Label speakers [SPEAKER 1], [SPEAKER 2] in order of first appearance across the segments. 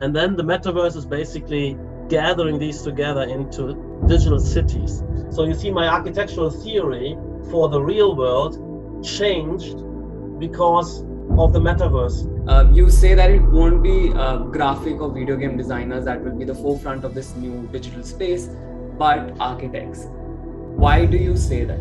[SPEAKER 1] And then the metaverse is basically gathering these together into digital cities. So you see, my architectural theory for the real world changed because of the metaverse.
[SPEAKER 2] You say that it won't be graphic or video game designers that will be the forefront of this new digital space, but architects. Why do you say that?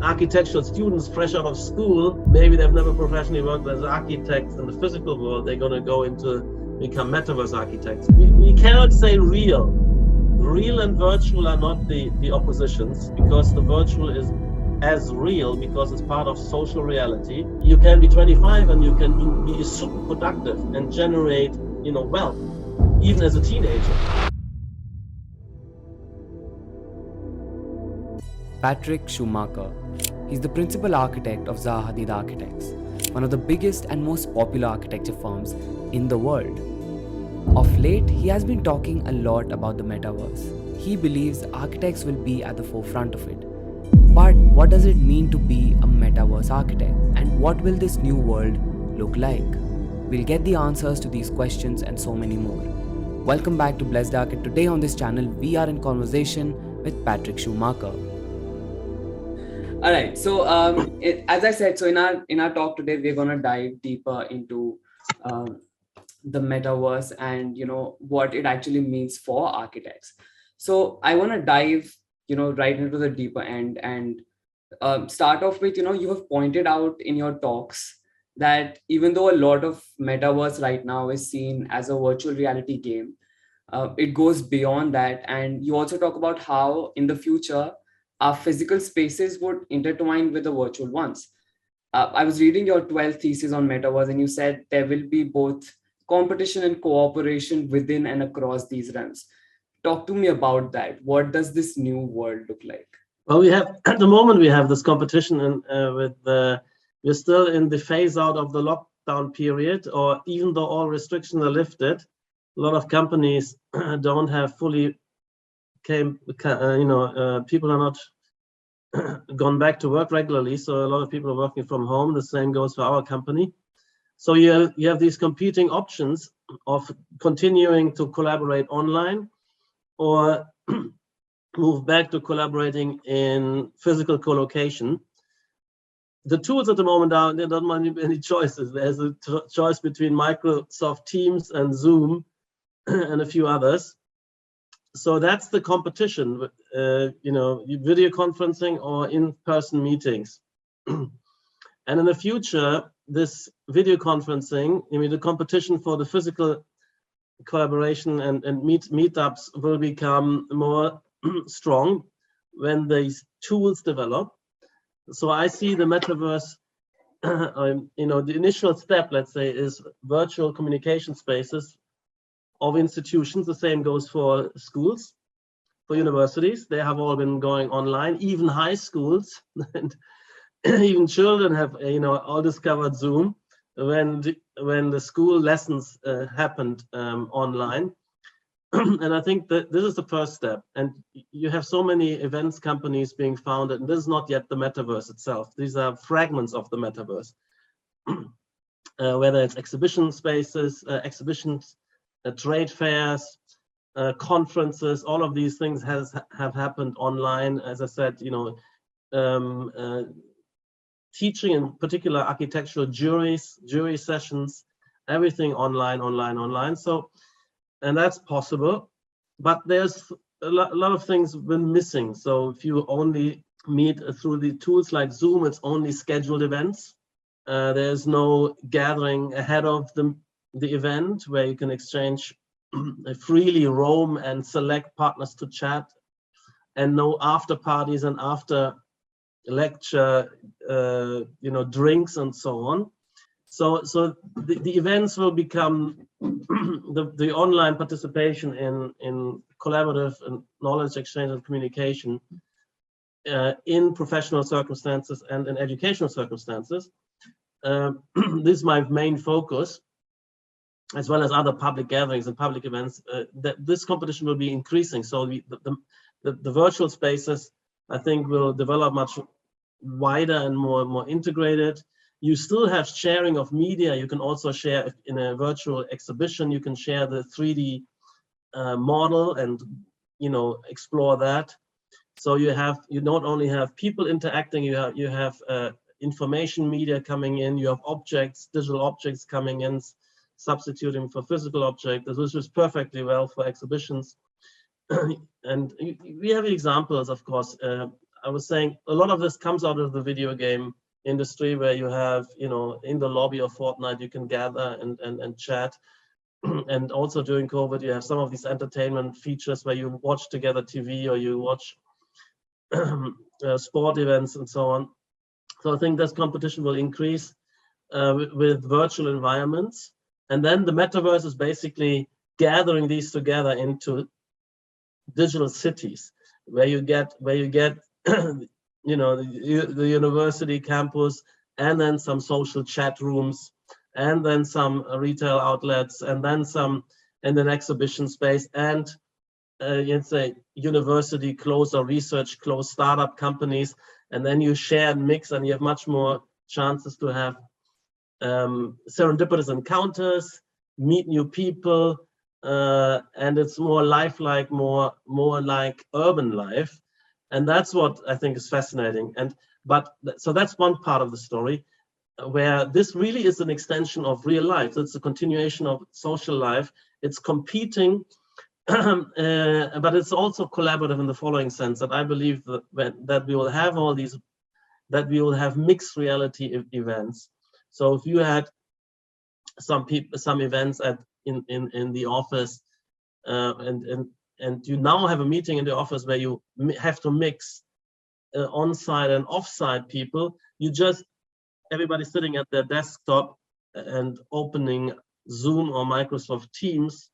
[SPEAKER 1] Architectural students fresh out of school, maybe they've never professionally worked as architects in the physical world, they're going to go into become metaverse architects. We cannot say real. Real and virtual are not the oppositions, because the virtual is as real because it's part of social reality. You can be 25 and you can be super productive and generate, wealth, even as a teenager.
[SPEAKER 2] Patrik Schumacher. He's the principal architect of Zaha Hadid Architects, one of the biggest and most popular architecture firms in the world. Of late, he has been talking a lot about the metaverse. He believes architects will be at the forefront of it. But what does it mean to be a metaverse architect? And what will this new world look like? We'll get the answers to these questions and so many more. Welcome back to Blessedarch, and today on this channel, we are in conversation with Patrik Schumacher. All right. So, as I said, so in our talk today, we're gonna dive deeper into the metaverse and what it actually means for architects. So, I want to dive right into the deeper end and start off with you have pointed out in your talks that even though a lot of metaverse right now is seen as a virtual reality game, it goes beyond that, and you also talk about how in the future our physical spaces would intertwine with the virtual ones. I was reading your 12th thesis on metaverse, and you said there will be both competition and cooperation within and across these realms. Talk to me about that. What does this new world look like?
[SPEAKER 1] Well, we have at the moment we have this competition, and we're still in the phase out of the lockdown period. Or even though all restrictions are lifted, a lot of companies don't have fully people are not gone back to work regularly, so a lot of people are working from home. The same goes for our company. So you have these competing options of continuing to collaborate online or move back to collaborating in physical co-location. The tools at the moment there don't any choices. There's a choice between Microsoft Teams and Zoom and a few others. So that's the competition, video conferencing or in-person meetings. And in the future, this video conferencing, the competition for the physical collaboration and meetups will become more strong when these tools develop. So I see the metaverse, the initial step, let's say, is virtual communication spaces of institutions. The same goes for schools, for universities. They have all been going online, even high schools, and even children have, all discovered Zoom when the school lessons happened online. And I think that this is the first step. And you have so many events companies being founded, and this is not yet the metaverse itself. These are fragments of the metaverse, whether it's exhibition spaces, exhibitions, trade fairs, conferences. All of these things have happened online. As I said, teaching, in particular architectural jury sessions, everything online. So, and that's possible, but there's a lot of things been missing. So if you only meet through the tools like Zoom, it's only scheduled events. There's no gathering ahead of the event where you can exchange freely, roam and select partners to chat, and no after parties and after lecture, drinks and so on. So the events will become the online participation in collaborative and knowledge exchange and communication in professional circumstances and in educational circumstances. This is my main focus, as well as other public gatherings and public events. That this competition will be increasing. So the virtual spaces, I think, will develop much wider and more integrated. You still have sharing of media. You can also share in a virtual exhibition. You can share the 3D model and explore that. So you not only have people interacting, you have information media coming in. You have objects, digital objects coming in, substituting for physical objects. This is perfectly well for exhibitions. And we have examples, of course. I was saying a lot of this comes out of the video game industry, where you have, in the lobby of Fortnite, you can gather and chat. And also during COVID, you have some of these entertainment features where you watch together TV, or you watch sport events and so on. So I think this competition will increase with virtual environments. And then the metaverse is basically gathering these together into digital cities, where you get the university campus, and then some social chat rooms, and then some retail outlets, and then an exhibition space, and you'd say university close or research close startup companies. And then you share and mix, and you have much more chances to have serendipitous encounters, meet new people, and it's more lifelike, more like urban life. And that's what I think is fascinating. So that's one part of the story, where this really is an extension of real life. It's a continuation of social life. It's competing, but it's also collaborative in the following sense, that I believe that we will have that we will have mixed reality events. So if you had some events in the office, and you now have a meeting in the office where you have to mix on-site and off-site people, everybody sitting at their desktop and opening Zoom or Microsoft Teams,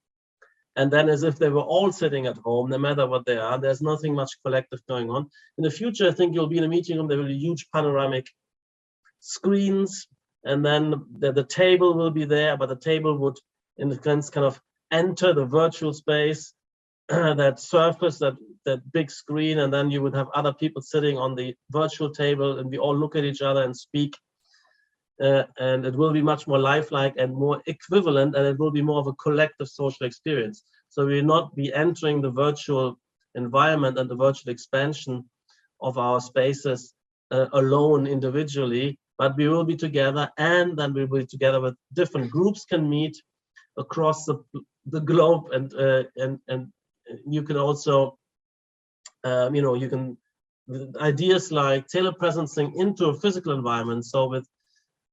[SPEAKER 1] and then as if they were all sitting at home, no matter what they are. There's nothing much collective going on. In the future, I think you'll be in a meeting room, there will be huge panoramic screens, and then the table will be there, but the table would, in a sense, kind of enter the virtual space, that surface, that big screen, and then you would have other people sitting on the virtual table, and we all look at each other and speak. And it will be much more lifelike and more equivalent, and it will be more of a collective social experience. So we will not be entering the virtual environment and the virtual expansion of our spaces alone individually, but we will be together, and then we will be together with different groups, can meet across the globe, and you can also, ideas like telepresencing into a physical environment. So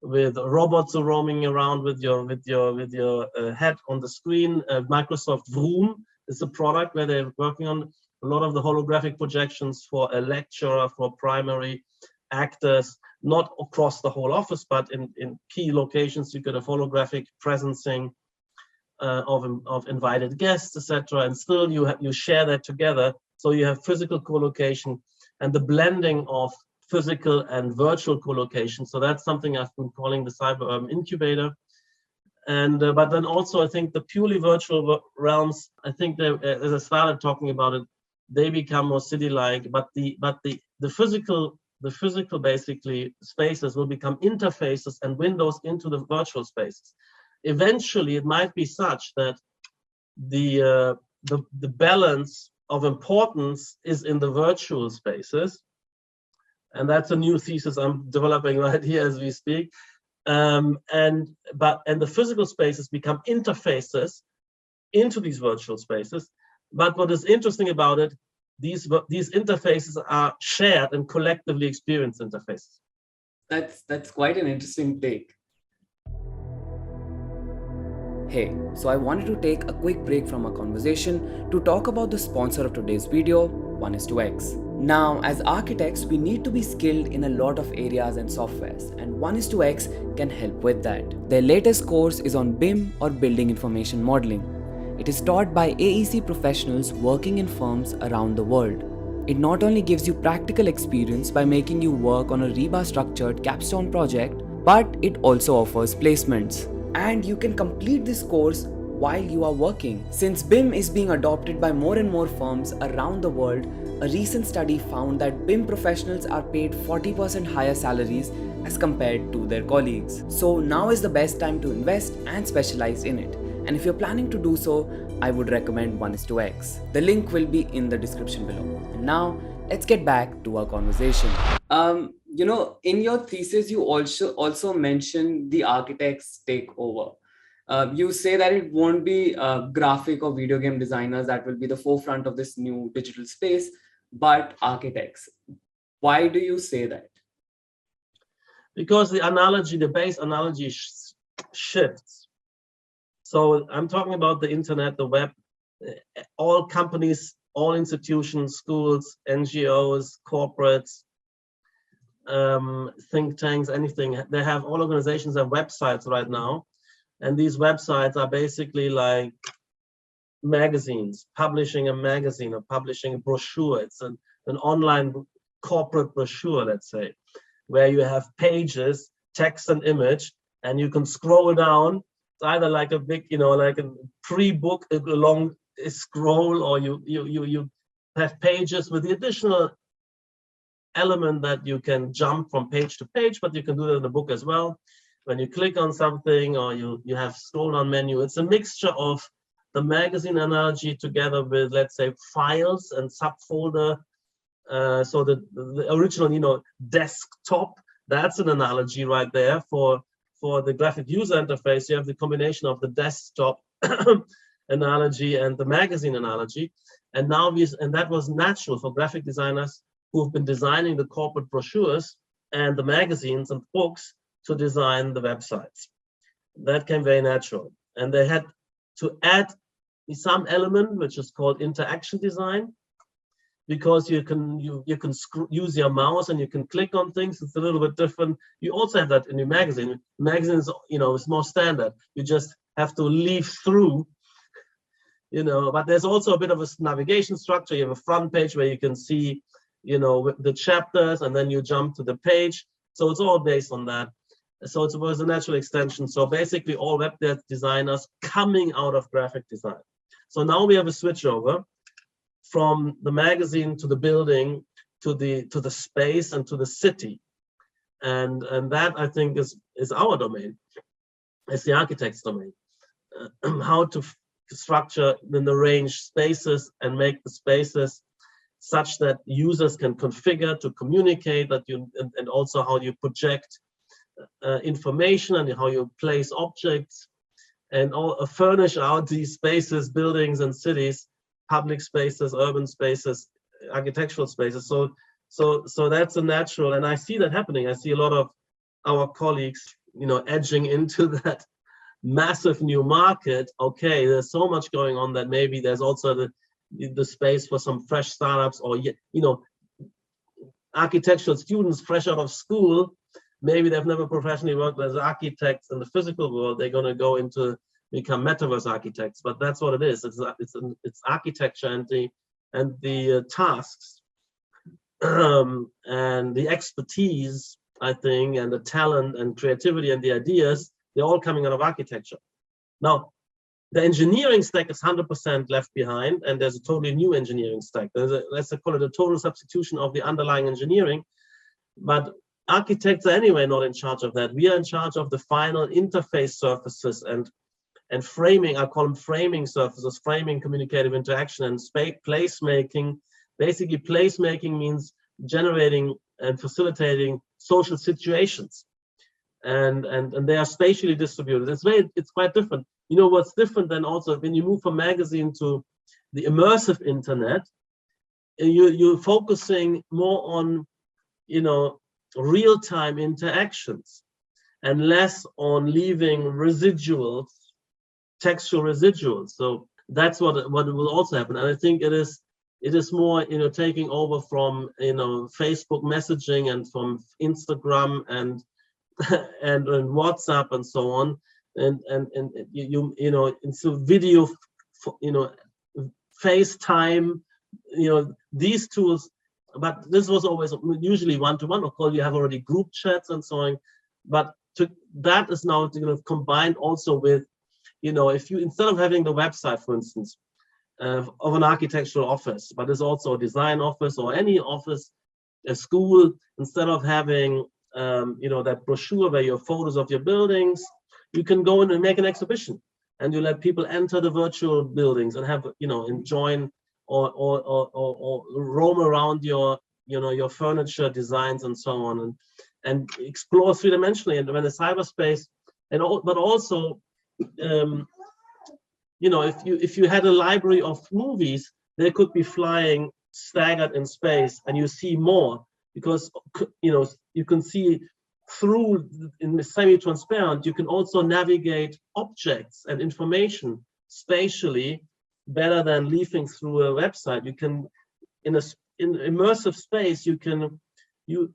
[SPEAKER 1] with robots roaming around with your head on the screen. Microsoft Vroom is a product where they're working on a lot of the holographic projections for a lecturer, for primary actors, not across the whole office, but in key locations. You get a holographic presencing of invited guests, etc. And still you share that together. So you have physical co-location and the blending of physical and virtual co-location. So that's something I've been calling the cyber urban incubator. And but then also I think the purely virtual realms, I think they, as I started talking about it, they become more city-like. But the physical basically spaces will become interfaces and windows into the virtual spaces. Eventually, it might be such that the balance of importance is in the virtual spaces, and that's a new thesis I'm developing right here as we speak. And the physical spaces become interfaces into these virtual spaces. But what is interesting about it, these interfaces are shared and collectively experienced interfaces.
[SPEAKER 2] That's quite an interesting take. Hey, so I wanted to take a quick break from our conversation to talk about the sponsor of today's video, 1:X. Now, as architects, we need to be skilled in a lot of areas and softwares, and 1:X can help with that. Their latest course is on BIM, or Building Information Modeling. It is taught by AEC professionals working in firms around the world. It not only gives you practical experience by making you work on a rebar structured capstone project, but it also offers placements. And you can complete this course while you are working. Since BIM is being adopted by more and more firms around the world, a recent study found that BIM professionals are paid 40% higher salaries as compared to their colleagues. So now is the best time to invest and specialize in it. And if you're planning to do so, I would recommend 1:X. The link will be in the description below. And now let's get back to our conversation. In your thesis, you also mentioned the architects takeover. You say that it won't be graphic or video game designers that will be the forefront of this new digital space, but architects. Why do you say that?
[SPEAKER 1] Because the base analogy shifts. So I'm talking about the internet, the web, all companies, all institutions, schools, NGOs, corporates, think tanks, anything. They have, all organizations have websites right now. And these websites are basically like magazines, publishing a magazine or publishing a brochure. It's an online corporate brochure, let's say, where you have pages, text and image, and you can scroll down. It's either like a big, like a pre-book, a long scroll, or you have pages with the additional element that you can jump from page to page, but you can do that in the book as well. When you click on something or you have scroll down menu, it's a mixture of the magazine analogy together with, let's say, files and subfolder. So the original, desktop, that's an analogy right there for the graphic user interface. You have the combination of the desktop analogy and the magazine analogy. And now and that was natural for graphic designers who've been designing the corporate brochures and the magazines and books to design the websites. That came very natural. And they had to add some element which is called interaction design, because you can use your mouse and you can click on things. It's a little bit different. You also have that in your magazine. Magazines, is more standard. You just have to leaf through, but there's also a bit of a navigation structure. You have a front page where you can see, the chapters, and then you jump to the page. So it's all based on that. So it was a natural extension. So basically all web designers coming out of graphic design. So now we have a switchover from the magazine to the building to the space and to the city. And that, I think, is our domain. It's the architect's domain. How to structure and arrange spaces and make the spaces such that users can configure to communicate, and also how you project information and how you place objects, and furnish out these spaces, buildings and cities, public spaces, urban spaces, architectural spaces. So that's a natural, and I see that happening. I see a lot of our colleagues, edging into that massive new market. Okay, there's so much going on that maybe there's also the space for some fresh startups, or architectural students fresh out of school. Maybe they've never professionally worked as architects in the physical world. They're going to go into become metaverse architects, but that's what it is. It's architecture and the tasks and the expertise, I think, and the talent and creativity and the ideas. They're all coming out of architecture. Now, the engineering stack is 100% left behind, and there's a totally new engineering stack. Let's call it a total substitution of the underlying engineering, but architects are anyway not in charge of that. We are in charge of the final interface surfaces and framing. I call them framing surfaces, framing communicative interaction, and placemaking. Basically, placemaking means generating and facilitating social situations, and they are spatially distributed. It's quite different. What's different then also when you move from magazine to the immersive internet, you're focusing more on real-time interactions and less on leaving residuals, textual residuals. So that's what will also happen. And I think it is more taking over from Facebook messaging and from Instagram and WhatsApp and so on, and into video, FaceTime, these tools. But this was always usually one-to-one. Of course, you have already group chats and so on. But that is now combined also with, if you, instead of having the website, for instance, of an architectural office, but there's also a design office or any office, a school, instead of having that brochure where your photos of your buildings. You can go in and make an exhibition, and you let people enter the virtual buildings and have, and join or roam around your furniture designs and so on, and explore three-dimensionally. And when the cyberspace, but also, if you had a library of movies, they could be flying staggered in space, and you see more because you can see through in the semi-transparent. You can also navigate objects and information spatially better than leafing through a website. You can, in immersive space,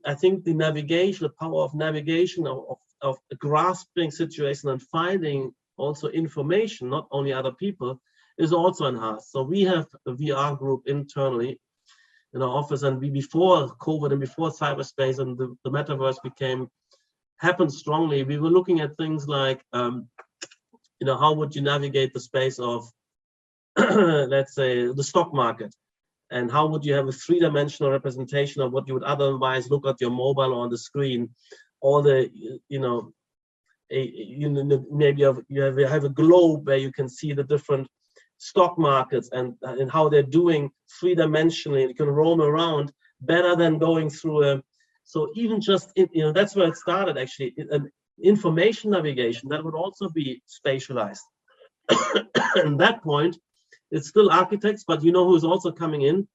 [SPEAKER 1] I think the navigation, the power of navigation, of grasping situation and finding also information, not only other people, is also enhanced. So we have a VR group internally in our office, and before COVID and before cyberspace and the metaverse happened strongly, we were looking at things like, how would you navigate the space of, let's say, the stock market, and how would you have a three-dimensional representation of what you would otherwise look at your mobile or on the screen, or maybe you have a globe where you can see the different stock markets and how they're doing three-dimensionally. You can roam around better than going through so even just that's where it started, actually. Information navigation that would also be spatialized. At that point, it's still architects, but who's also coming in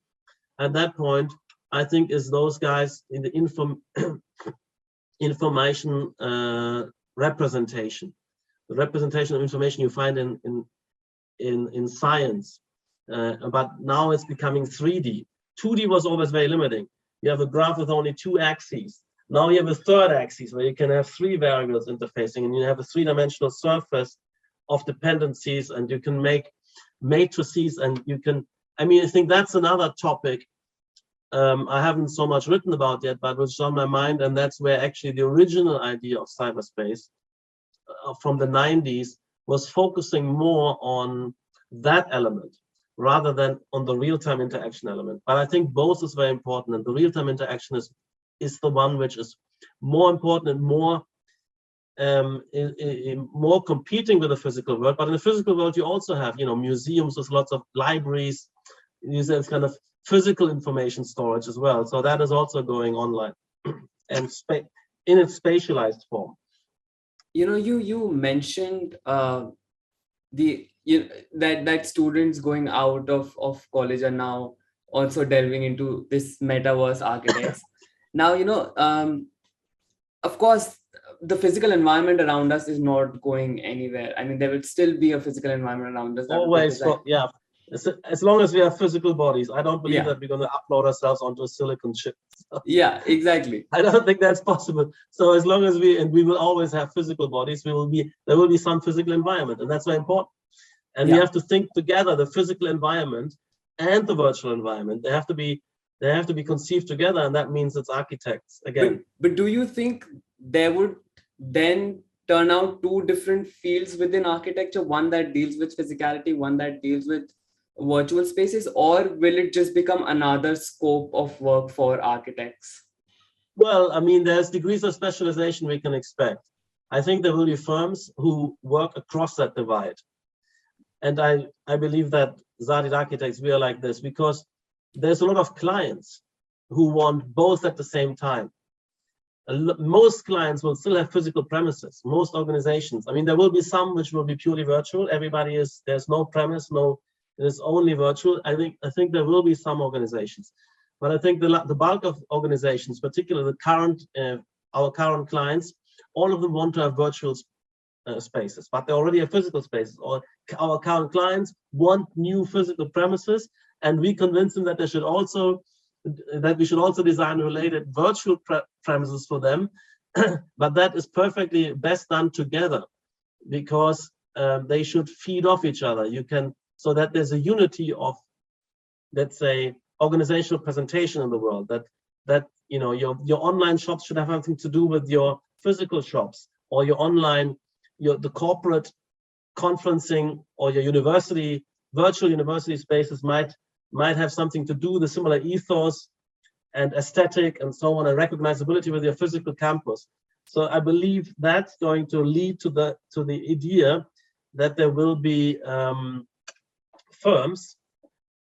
[SPEAKER 1] at that point, I think, is those guys in the information representation. The representation of information you find in science, but now it's becoming 3D. 2D was always very limiting. You have a graph with only 2 axes. Now you have a third axis where you can have 3 variables interfacing, and you have a 3-dimensional surface of dependencies, and you can make matrices, and you can, I think that's another topic I haven't so much written about yet, but was on my mind, and that's where actually the original idea of cyberspace from the 90s was focusing more on that element rather than on the real-time interaction element. But I think both is very important, and the real-time interaction is the one which is more important and more more competing with the physical world. But in the physical world, you also have museums with lots of libraries. There's kind of physical information storage as well. So that is also going online and in its spatialized form.
[SPEAKER 2] You mentioned that students going out of college are now also delving into this metaverse architects. Now, of course, the physical environment around us is not going anywhere. There will still be a physical environment around us.
[SPEAKER 1] Always, yeah. As long as we have physical bodies, I don't believe that we're going to upload ourselves onto a silicon chip.
[SPEAKER 2] Yeah, exactly.
[SPEAKER 1] I don't think that's possible. So as long as we will always have physical bodies, there will be some physical environment, and that's very important. And we have to think together the physical environment and the virtual environment. They have to be conceived together, and that means it's architects again.
[SPEAKER 2] But do you think there would then turn out 2 different fields within architecture, one that deals with physicality, one that deals with virtual spaces, or will it just become another scope of work for architects?
[SPEAKER 1] Well, there's degrees of specialization we can expect. I think there will be firms who work across that divide. And I believe that Zaha Hadid Architects, we are like this because there's a lot of clients who want both at the same time. Most clients will still have physical premises, most organizations. There will be some which will be purely virtual. There's no premise, it's only virtual. I think there will be some organizations, but I think the bulk of organizations, particularly our current clients, all of them want to have virtual spaces, but they already have physical spaces. Or our current clients want new physical premises, and we convince them that we should also design related virtual premises for them. But that is perfectly best done together, because they should feed off each other. So that there's a unity of, let's say, organizational presentation in the world, that your online shops should have something to do with your physical shops, or your online, the corporate conferencing, or your virtual university spaces might have something to do with a similar ethos and aesthetic and so on, and recognizability with your physical campus. So I believe that's going to lead to the idea that there will be firms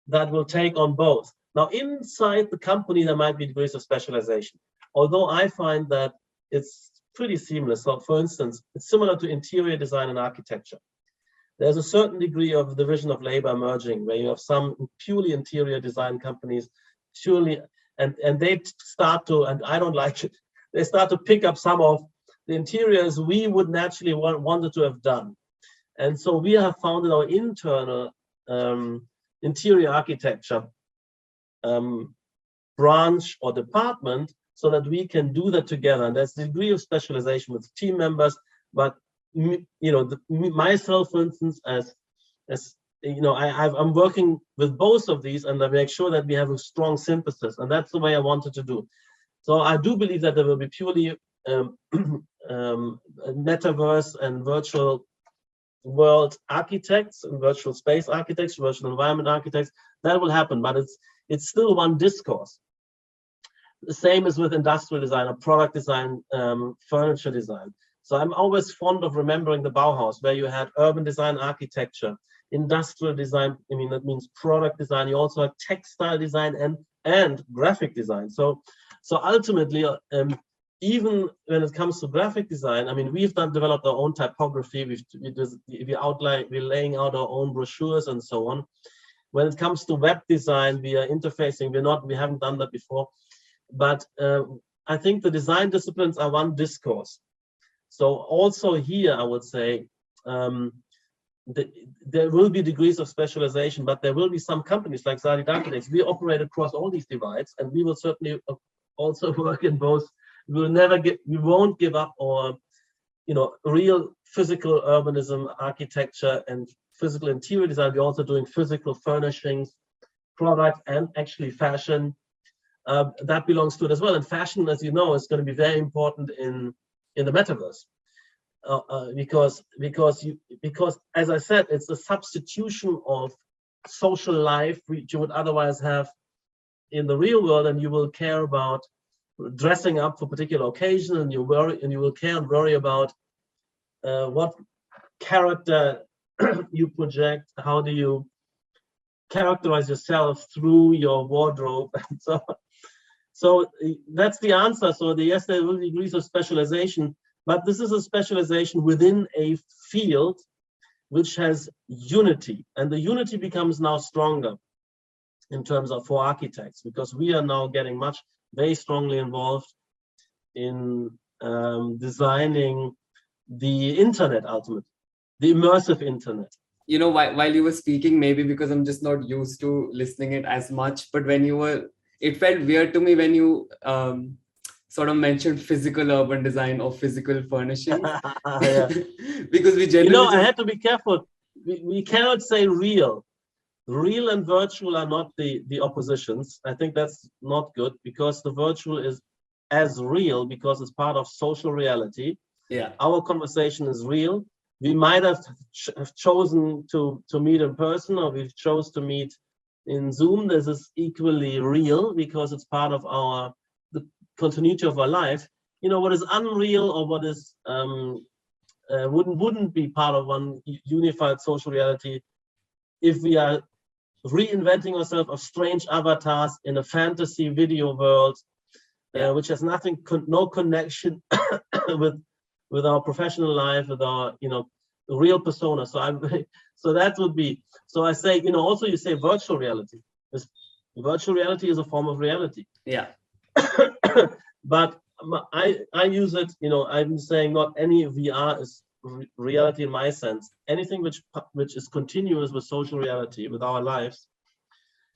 [SPEAKER 1] that will take on both. Now, inside the company, there might be degrees of specialization, although I find that it's pretty seamless. So, for instance, it's similar to interior design and architecture. There's a certain degree of division of labor emerging, where you have some purely interior design companies, purely, and they start to, and I don't like it, they start to pick up some of the interiors we would naturally wanted to have done. And so we have founded our internal interior architecture branch or department so that we can do that together. And there's a degree of specialization with team members, but myself, for instance, as you know, I'm working with both of these, and I make sure that we have a strong synthesis, and that's the way I wanted to do. So I do believe that there will be purely metaverse and virtual world architects and virtual space architects, virtual environment architects. That will happen, but it's still one discourse. The same as with industrial design or product design, furniture design. So I'm always fond of remembering the Bauhaus, where you had urban design architecture, industrial design. I mean, that means product design. You also have textile design and graphic design. So ultimately, even when it comes to graphic design, I mean, we've developed our own typography. We're laying out our own brochures and so on. When it comes to web design, we are interfacing. We haven't done that before, but I think the design disciplines are one discourse. So also here, I would say there will be degrees of specialization, but there will be some companies like Zaha Hadid Architects. We operate across all these divides, and we will certainly also work in both. We won't give up our, real physical urbanism, architecture, and physical interior design. We're also doing physical furnishings, product, and actually fashion. That belongs to it as well. And fashion, as you know, is going to be very important in the metaverse, because as I said, it's a substitution of social life which you would otherwise have in the real world, and you will care about dressing up for particular occasion, and you will care and worry about what character you project, how do you characterize yourself through your wardrobe, and so that's the answer. So yes, there will be degrees of specialization, but this is a specialization within a field which has unity, and the unity becomes now stronger in terms of for architects, because we are now getting very strongly involved in designing the internet, ultimately, the immersive internet.
[SPEAKER 2] While you were speaking, maybe because I'm just not used to listening it as much, but it felt weird to me when you sort of mentioned physical urban design or physical furnishing. Because we generally
[SPEAKER 1] I had to be careful. We cannot say real. Real and virtual are not the oppositions. I think that's not good, because the virtual is as real because it's part of social reality.
[SPEAKER 2] Yeah.
[SPEAKER 1] Our conversation is real. We might have chosen to meet in person, or we've chose to meet in Zoom. This is equally real because it's part of the continuity of our life. What is unreal or what is wouldn't be part of one unified social reality if we are reinventing ourselves of strange avatars in a fantasy video world, which has no connection with our professional life, with our real persona. So that would be. So I say, also you say virtual reality. Virtual reality is a form of reality.
[SPEAKER 2] Yeah.
[SPEAKER 1] But I use it. I'm saying not any VR is reality in my sense. Anything which is continuous with social reality, with our lives,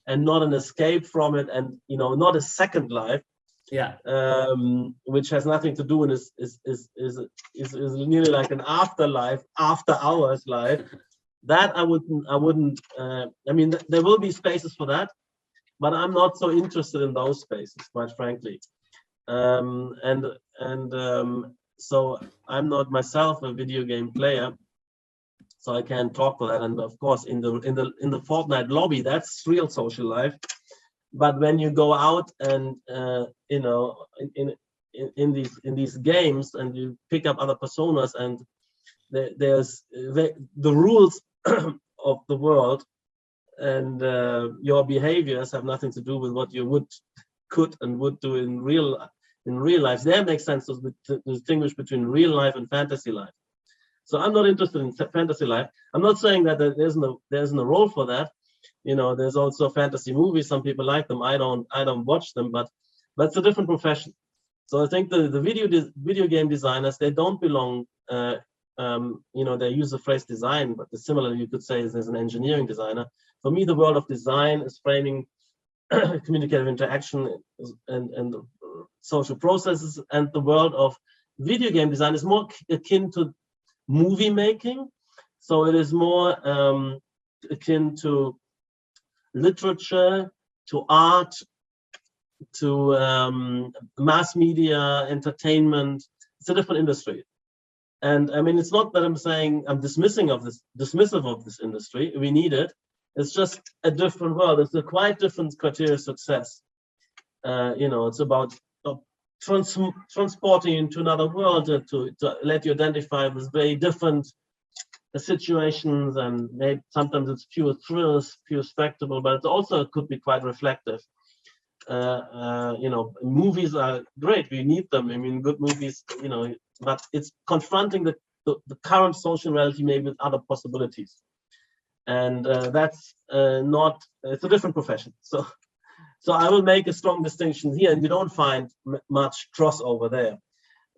[SPEAKER 1] and not an escape from it, and not a second life.
[SPEAKER 2] Yeah.
[SPEAKER 1] Which has nothing to do and is nearly like an afterlife, after hours life. That I wouldn't. I mean, there will be spaces for that, but I'm not so interested in those spaces, quite frankly. So I'm not myself a video game player, so I can't talk to that. And of course, in the Fortnite lobby, that's real social life. But when you go out and in these games and you pick up other personas, and there's the rules of the world, and your behaviors have nothing to do with what you could and would do in real life. There makes sense to distinguish between real life and fantasy life. So I'm not interested in fantasy life. I'm not saying that there isn't a role for that. There's also fantasy movies. Some people like them. I don't watch them, but it's a different profession. So I think the video game designers, they don't belong. They use the phrase design, but similarly you could say there's an engineering designer. For me, the world of design is framing communicative interaction and social processes, and the world of video game design is more akin to movie making. So it is more akin to literature, to art, to mass media, entertainment. It's a different industry. And I mean, it's not that I'm saying I'm dismissive of this industry. We need it. It's just a different world. It's a quite different criteria of success. It's about transporting into another world to let you identify with very different situations, and maybe sometimes it's pure thrills, pure spectacle, but it also could be quite reflective. Movies are great. We need them. I mean, good movies, but it's confronting the current social reality maybe with other possibilities. And that's it's a different profession. So I will make a strong distinction here, and you don't find much crossover there.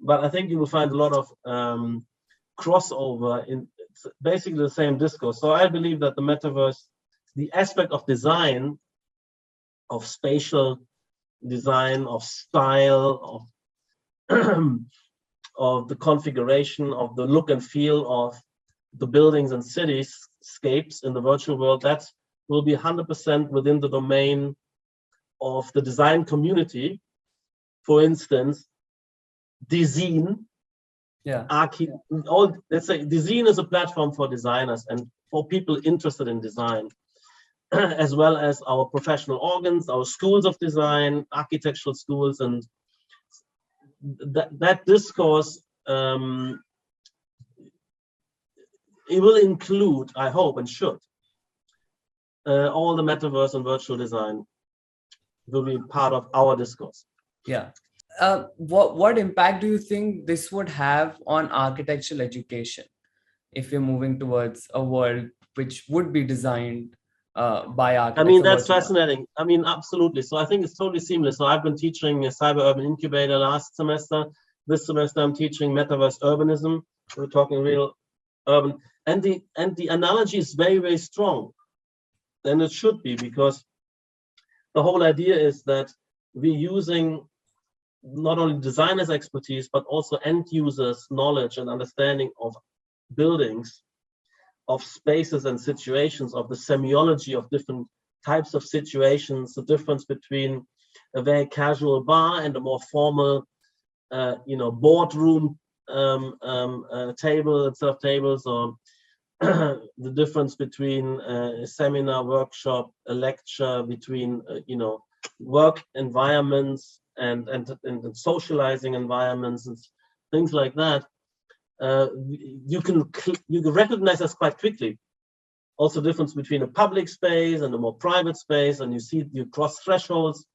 [SPEAKER 1] But I think you will find a lot of crossover in basically the same discourse. So I believe that the metaverse, the aspect of design, of spatial design, of style, of the configuration, of the look and feel of the buildings and cityscapes in the virtual world, that will be 100% within the domain of the design community. For instance, design. Let's say design is a platform for designers and for people interested in design, as well as our professional organs, our schools of design, architectural schools, and that discourse, it will include, I hope, and should, all the metaverse and virtual design will be part of our discourse.
[SPEAKER 2] Yeah. What impact do you think this would have on architectural education if we're moving towards a world which would be designed by architects?
[SPEAKER 1] I mean, that's fascinating. I mean, absolutely. So I think it's totally seamless. So I've been teaching a cyber urban incubator last semester. This semester I'm teaching metaverse urbanism. We're talking real urban, and the analogy is very, very strong, and it should be, because the whole idea is that we're using not only designers' expertise, but also end users' knowledge and understanding of buildings, of spaces and situations, of the semiology of different types of situations, the difference between a very casual bar and a more formal, boardroom table, set of tables, or the difference between a seminar, workshop, a lecture, between work environments and socializing environments and things like that. You can recognize this quite quickly. Also, difference between a public space and a more private space, and you cross thresholds.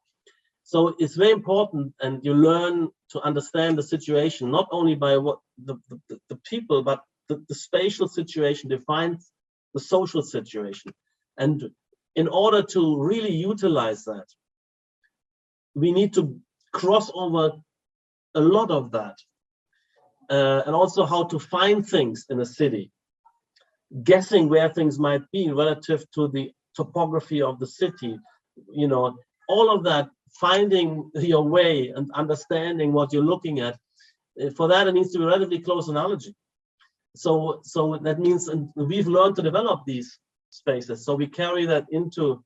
[SPEAKER 1] So it's very important, and you learn to understand the situation not only by what the people, but the spatial situation defines the social situation. And in order to really utilize that, we need to cross over a lot of that, and also how to find things in a city, guessing where things might be relative to the topography of the city, all of that, finding your way and understanding what you're looking at. For that, it needs to be relatively close analogy. So that means, and we've learned to develop these spaces, so we carry that into,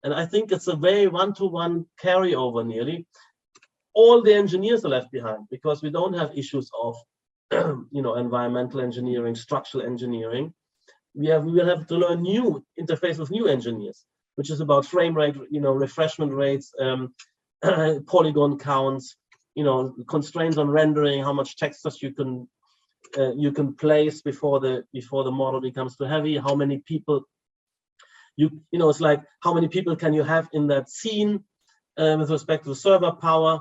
[SPEAKER 1] and I think it's a very one-to-one carryover nearly. All the engineers are left behind, because we don't have issues of environmental engineering, structural engineering. We will have to learn new interface with new engineers. which is about frame rate, refreshment rates, polygon counts, constraints on rendering, how much textures you can place before the model becomes too heavy, how many people it's like how many people can you have in that scene with respect to server power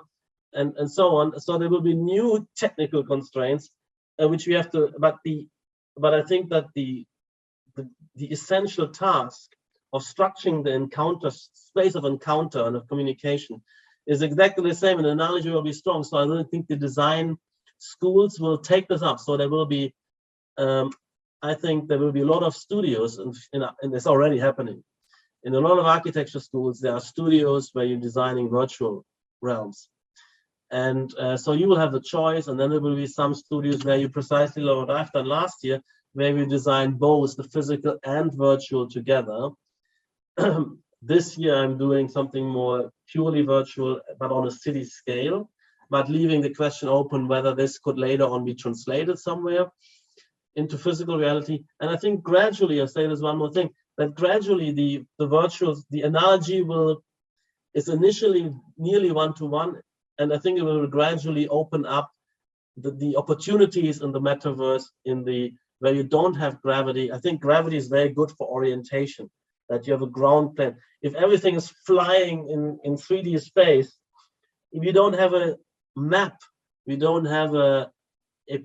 [SPEAKER 1] and so on. So there will be new technical constraints which we have to, but I think that the essential task of structuring the space of encounter and of communication is exactly the same, and the analogy will be strong. So I really think the design schools will take this up. So there will be, I think there will be a lot of studios, and it's already happening. In a lot of architecture schools, there are studios where you're designing virtual realms. And so you will have the choice, and then there will be some studios where you precisely what I've done last year, where we design both the physical and virtual together. This year I'm doing something more purely virtual, but on a city scale, but leaving the question open whether this could later on be translated somewhere into physical reality. And I think gradually, I'll say this one more thing, that gradually the analogy is initially nearly one-to-one, and I think it will gradually open up the opportunities in the metaverse where you don't have gravity. I think gravity is very good for orientation, that you have a ground plane. If everything is flying in 3D space, if you don't have a map, we don't have a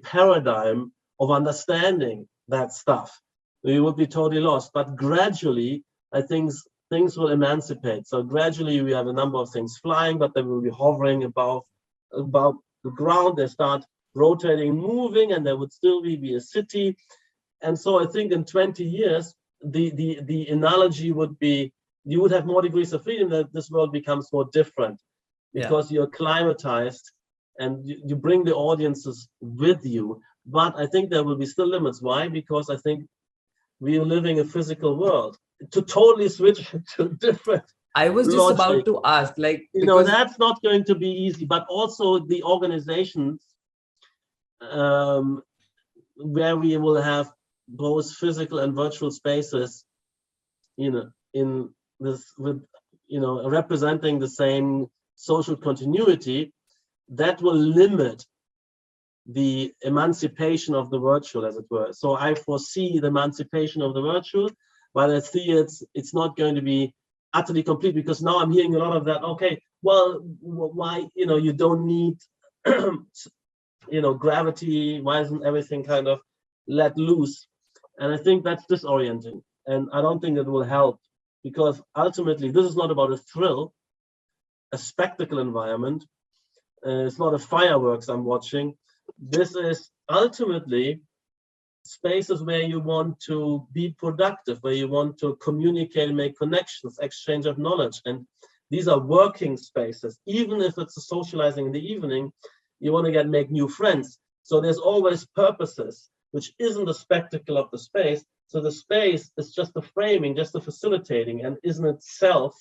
[SPEAKER 1] paradigm of understanding that stuff, we would be totally lost. But gradually, I think things will emancipate. So gradually we have a number of things flying, but they will be hovering above the ground. They start rotating, moving, and there would still be a city. And so I think in 20 years, the analogy would be, you would have more degrees of freedom, that this world becomes more different because you're climatized and you bring the audiences with you. But I think there will be still limits. Why? Because I think we are living a physical world. To totally switch to different
[SPEAKER 2] I was just
[SPEAKER 1] logic,
[SPEAKER 2] about to ask,
[SPEAKER 1] that's not going to be easy. But also the organizations where we will have both physical and virtual spaces, in this with, representing the same social continuity, that will limit the emancipation of the virtual, as it were. So I foresee the emancipation of the virtual, but I see it's not going to be utterly complete, because now I'm hearing a lot of that. Okay, well, why, you don't need, gravity? Why isn't everything kind of let loose? And I think that's disorienting, and I don't think it will help, because ultimately this is not about a thrill, a spectacle environment. It's not a fireworks I'm watching. This is ultimately spaces where you want to be productive, where you want to communicate and make connections, exchange of knowledge. And these are working spaces. Even if it's a socializing in the evening, you want to make new friends. So there's always purposes, which isn't the spectacle of the space. So the space is just the framing, just the facilitating, and isn't itself,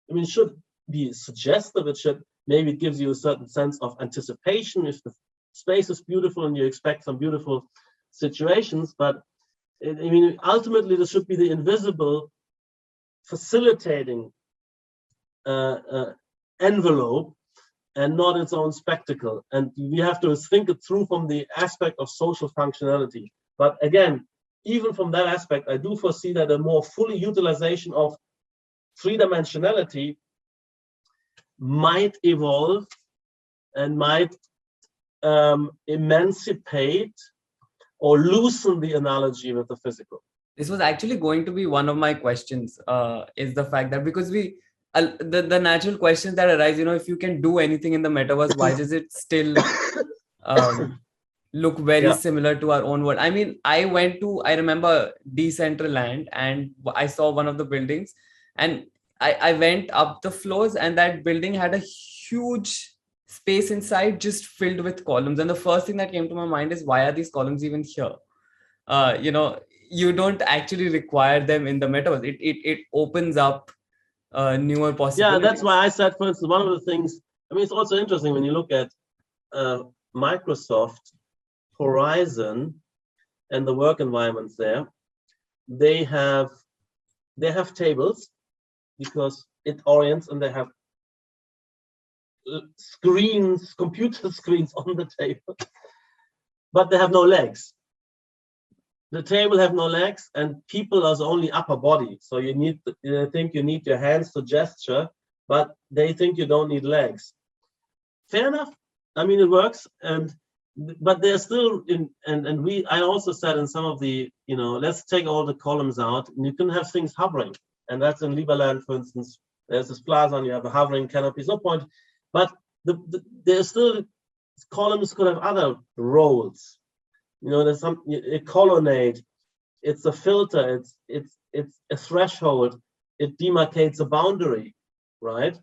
[SPEAKER 1] it should be suggestive. Maybe it gives you a certain sense of anticipation if the space is beautiful and you expect some beautiful situations. But ultimately this should be the invisible facilitating envelope, and not its own spectacle. And we have to think it through from the aspect of social functionality. But again, even from that aspect, I do foresee that a more fully utilization of three-dimensionality might evolve and might emancipate or loosen the analogy with the physical.
[SPEAKER 2] This was actually going to be one of my questions, is the fact that, because the natural questions that arise, if you can do anything in the metaverse, why does it still look very similar to our own world? I remember Decentraland, and I saw one of the buildings, and I went up the floors, and that building had a huge space inside just filled with columns. And the first thing that came to my mind is, why are these columns even here? You don't actually require them in the metaverse. It opens up newer possibilities.
[SPEAKER 1] Yeah, that's why I said, for instance, one of the things, it's also interesting when you look at Microsoft Horizon and the work environments there. They have tables, because it orients, and they have screens, computer screens on the table, but they have no legs. The table have no legs, and people are the only upper body. So you need, they think you need your hands to gesture, but they think you don't need legs. Fair enough. I mean, it works, but they're still in, and I also said in some of the, let's take all the columns out, and you can have things hovering, and that's in Liberland, for instance. There's this plaza, and you have a hovering canopy. No point, but there's still columns could have other roles. There's a colonnade. It's a filter. It's a threshold. It demarcates a boundary, right?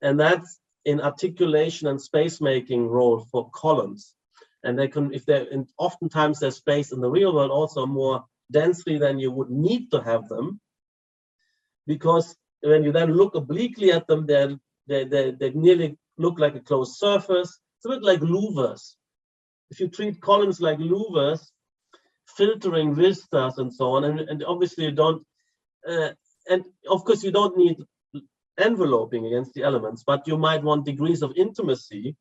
[SPEAKER 1] And that's in articulation and space making role for columns. And they can, if they're oftentimes there's space in the real world also more densely than you would need to have them, because when you then look obliquely at them, they nearly look like a closed surface. It's a bit like louvers. If you treat columns like louvers, filtering vistas and so on, and obviously you don't, and of course you don't need enveloping against the elements, but you might want degrees of intimacy,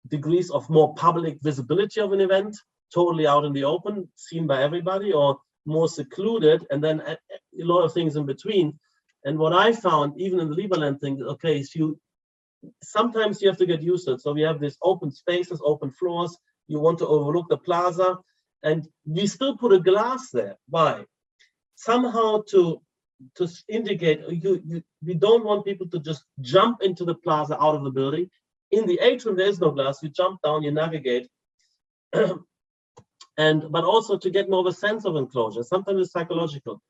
[SPEAKER 1] degrees of more public visibility of an event, totally out in the open, seen by everybody, or more secluded, and then a lot of things in between. And what I found, even in the Liberland thing, okay, so sometimes you have to get used to it. So we have these open spaces, open floors. You want to overlook the plaza, and we still put a glass there. Why? Somehow to indicate we don't want people to just jump into the plaza out of the building. In the atrium, there is no glass. You jump down, you navigate, but also to get more of a sense of enclosure. Sometimes it's psychological.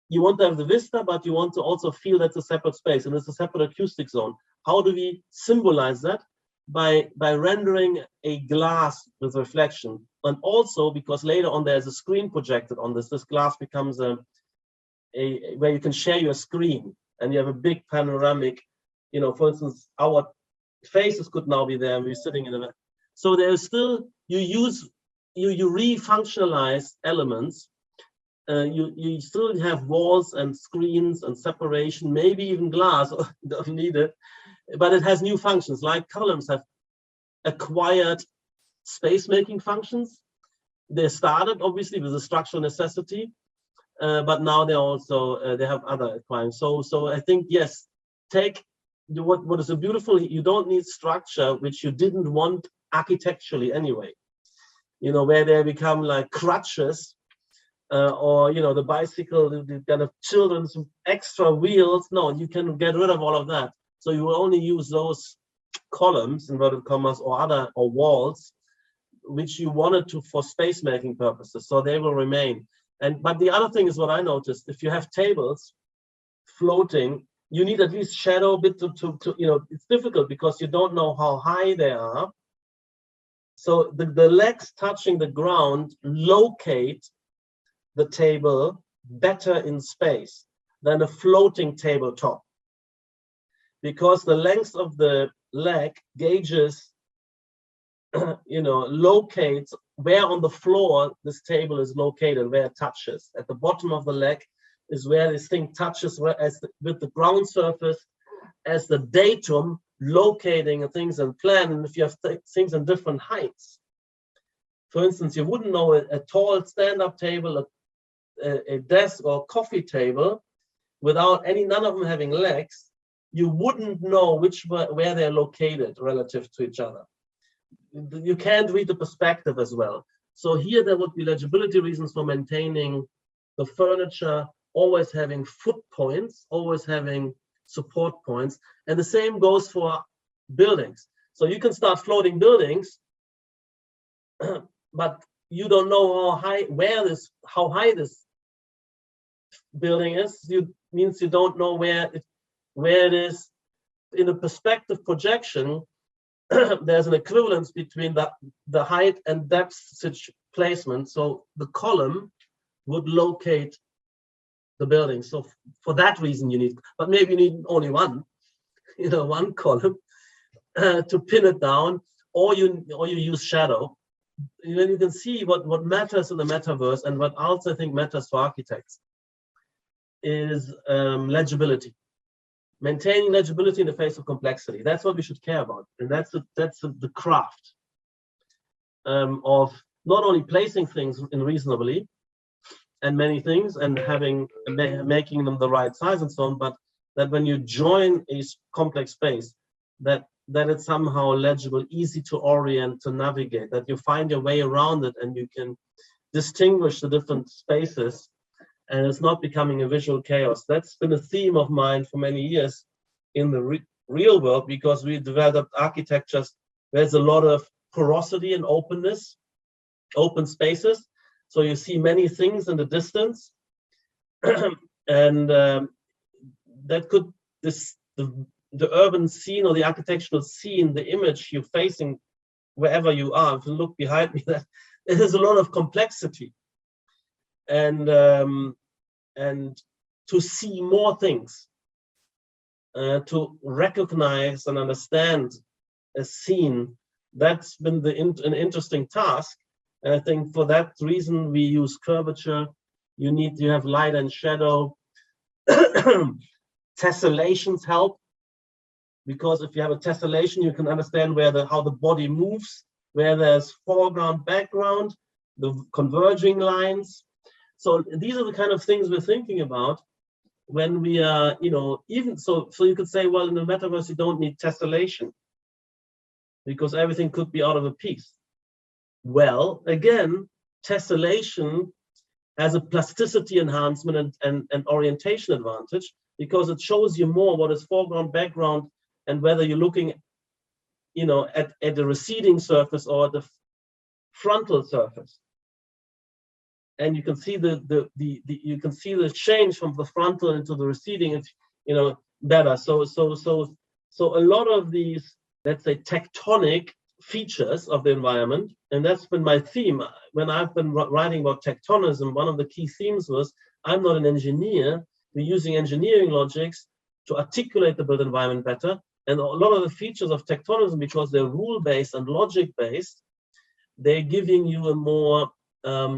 [SPEAKER 1] You want to have the vista, but you want to also feel that's a separate space, and it's a separate acoustic zone. How do we symbolize that? By rendering a glass with reflection, and also because later on there's a screen projected on this. This glass becomes a where you can share your screen, and you have a big panoramic. For instance, our faces could now be there, and we're sitting in a. So there's still you re-functionalize elements. You still have walls and screens and separation, maybe even glass. Don't need it. But it has new functions, like columns have acquired space-making functions. They started obviously with a structural necessity, but now they also they have other acquiring. So I think yes, take what is a beautiful. You don't need structure which you didn't want architecturally anyway. Where they become like crutches, or the bicycle, the kind of children's extra wheels. No, you can get rid of all of that. So you will only use those columns, inverted commas, or walls, which you wanted to for space making purposes. So they will remain. But the other thing is what I noticed: if you have tables floating, you need at least shadow bit to it's difficult because you don't know how high they are. So the legs touching the ground locate the table better in space than a floating tabletop, because the length of the leg gauges, locates where on the floor this table is located, where it touches. At the bottom of the leg is where this thing touches with the ground surface as the datum, locating things in plan. And if you have things in different heights, for instance, you wouldn't know a tall stand-up table, a desk or coffee table, without none of them having legs, you wouldn't know where they're located relative to each other. You can't read the perspective as well. So here there would be legibility reasons for maintaining the furniture, always having foot points, always having support points. And the same goes for buildings. So you can start floating buildings, but you don't know how high this building is. Means you don't know where it is. In a perspective projection, there's an equivalence between the height and depth placement. So the column would locate the building. So for that reason you need, but maybe you need only one column to pin it down, or you use shadow. Then you can see what matters in the metaverse, and what also I think matters for architects is legibility. maintaining legibility in the face of complexity. That's what we should care about, and that's the craft of not only placing things in reasonably and many things and making them the right size and so on, but that when you join a complex space, that it's somehow legible, easy to orient, to navigate, that you find your way around it and you can distinguish the different spaces, and it's not becoming a visual chaos. That's been a theme of mine for many years in the real world, because we developed architectures. There's a lot of porosity and openness, open spaces. So you see many things in the distance, and that could the urban scene or the architectural scene, the image you're facing wherever you are. If you look behind me, there's a lot of complexity, and to see more things, to recognize and understand a scene. That's been an interesting task. And I think for that reason, we use curvature. You have light and shadow. Tessellations help, because if you have a tessellation, you can understand how the body moves, where there's foreground, background, the converging lines. So these are the kind of things we're thinking about when we are, even so you could say, well, in the metaverse, you don't need tessellation because everything could be out of a piece. Well, again, tessellation has a plasticity enhancement and orientation advantage, because it shows you more what is foreground, background, and whether you're looking, at the receding surface or the frontal surface. And you can see you can see the change from the frontal into the receding, better. So a lot of these, let's say, tectonic features of the environment, and that's been my theme when I've been writing about tectonism. One of the key themes was, I'm not an engineer. We're using engineering logics to articulate the built environment better. And a lot of the features of tectonism, because they're rule-based and logic-based, they're giving you a more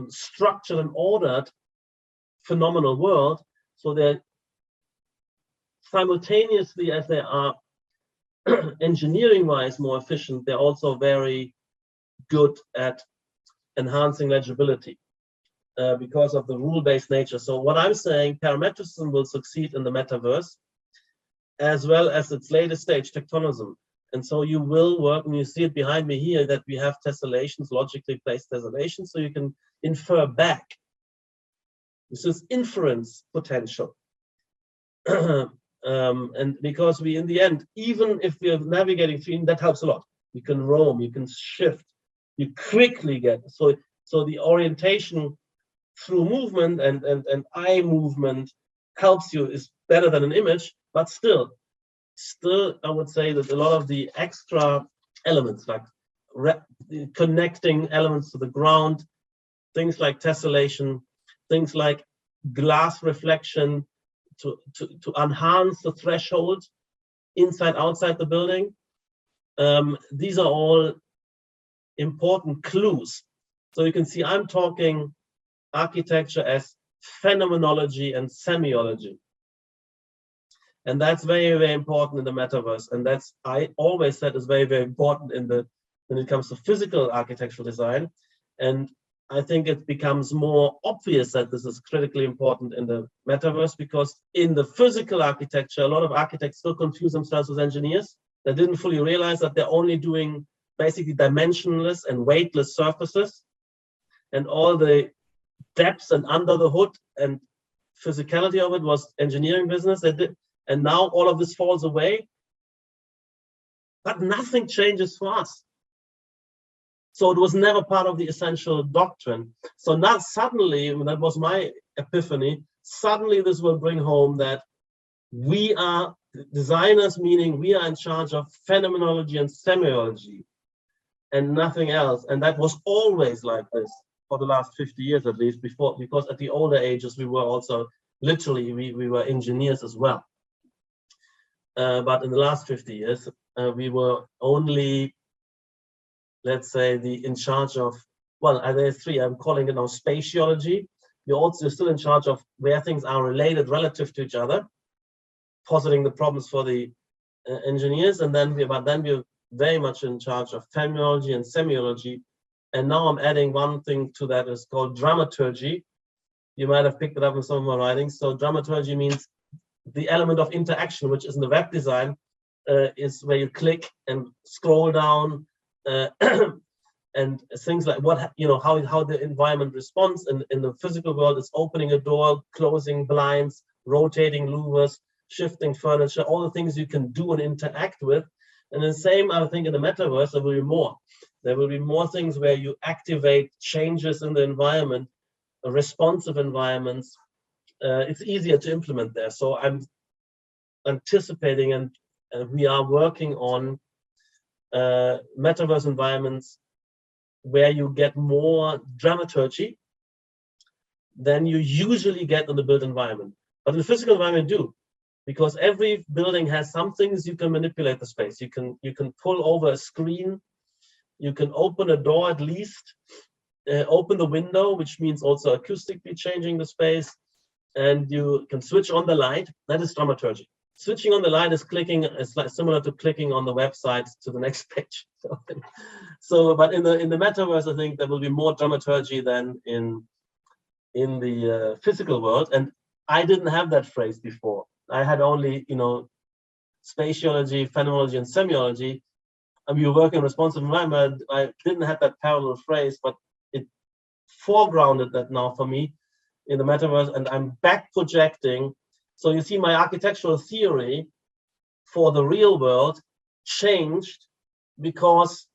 [SPEAKER 1] structured and ordered phenomenal world. So they're simultaneously, as they are engineering-wise more efficient, they're also very good at enhancing legibility because of the rule-based nature. So what I'm saying, parametricism will succeed in the metaverse, as well as its latest stage, tectonism. And so you will work, and you see it behind me here, that we have tessellations, logically placed tessellations, so you can infer back. This is inference potential. And because we, in the end, even if we are navigating through, that helps a lot. You can roam, you can shift, you quickly get, so the orientation through movement and eye movement helps you, is better than an image, but still, I would say that a lot of the extra elements, like connecting elements to the ground, things like tessellation, things like glass reflection to enhance the threshold inside, outside the building. These are all important clues. So you can see I'm talking architecture as phenomenology and semiology. And that's very, very important in the metaverse. And that's, I always said, is very, very important when it comes to physical architectural design. And I think it becomes more obvious that this is critically important in the metaverse, because in the physical architecture, a lot of architects still confuse themselves with engineers. They didn't fully realize that they're only doing basically dimensionless and weightless surfaces, and all the depths and under the hood and physicality of it was engineering business. And now all of this falls away, but nothing changes for us. So it was never part of the essential doctrine. So now suddenly, that was my epiphany, suddenly this will bring home that we are designers, meaning we are in charge of phenomenology and semiology and nothing else. And that was always like this for the last 50 years at least, before, because at the older ages, we were also literally, we were engineers as well. But in the last 50 years, we were only, let's say, in charge of, well, there's three, I'm calling it now spatiology. You're still in charge of where things are related relative to each other. positing the problems for the engineers, and then we're very much in charge of phenomenology and semiology. And now I'm adding one thing to that, is called dramaturgy. You might have picked it up in some of my writings. So dramaturgy means the element of interaction, which is in the web design, is where you click and scroll down, and things like how the environment responds. In the physical world, it's opening a door, closing blinds, rotating louvers, shifting furniture, all the things you can do and interact with. And the same, I think, in the metaverse, there will be more. There will be more things where you activate changes in the environment, responsive environments. It's easier to implement there. So I'm anticipating, and we are working on metaverse environments where you get more dramaturgy than you usually get in the built environment. But in the physical environment, do. Because every building has some things you can manipulate the space. You can pull over a screen, you can open a door at least, open the window, which means also acoustically changing the space, and you can switch on the light. That is dramaturgy. Switching on the light is clicking, it's like similar to clicking on the website to the next page. So, but in the metaverse, I think there will be more dramaturgy than in the physical world. And I didn't have that phrase before. I had only, spatiology, phenomenology, and semiology. And we were working in responsive environment. I didn't have that parallel phrase, but it foregrounded that now for me in the metaverse. And I'm back projecting. So you see, my architectural theory for the real world changed because